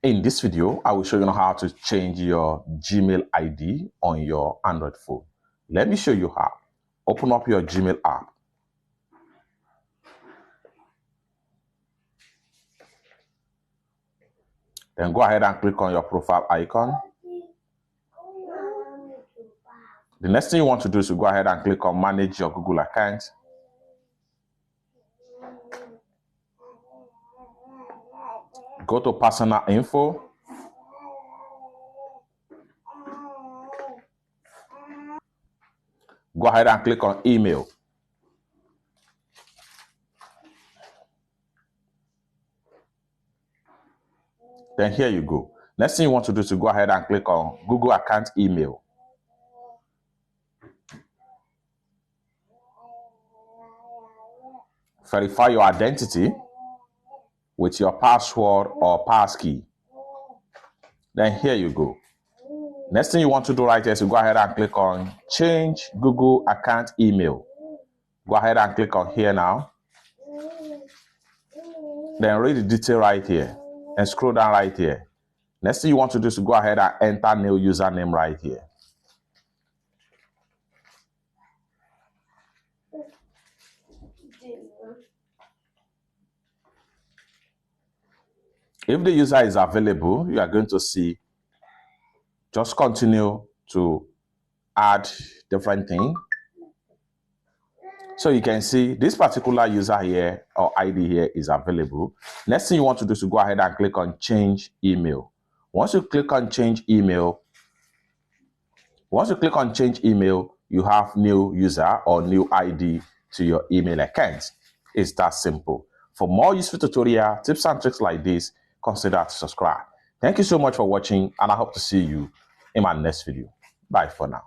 In this video, I will show you how to change your Gmail ID on your Android phone. Let me show you how. Open up your Gmail app. Then go ahead and click on your profile icon. The next thing you want to do is to go ahead and click on Manage your Google account. Go to Personal Info. Go ahead and click on Email. Then here you go. Next thing you want to do is to go ahead and click on Google Account Email. Verify your identity with your password or passkey. Then here you go. Next thing you want to do right here is to go ahead and click on Change Google Account Email. Go ahead and click on here now. Then read the detail right here and scroll down right here. Next thing you want to do is to go ahead and enter new username right here. If the user is available, you are going to see just continue to add different things. So you can see this particular user here or ID here is available. Next thing you want to do is to go ahead and click on Change Email. Once you click on Change Email, you have new user or new ID to your email account. It's that simple. For more useful tutorial tips and tricks like this, consider to subscribe. Thank you so much for watching, and I hope to see you in my next video. Bye for now.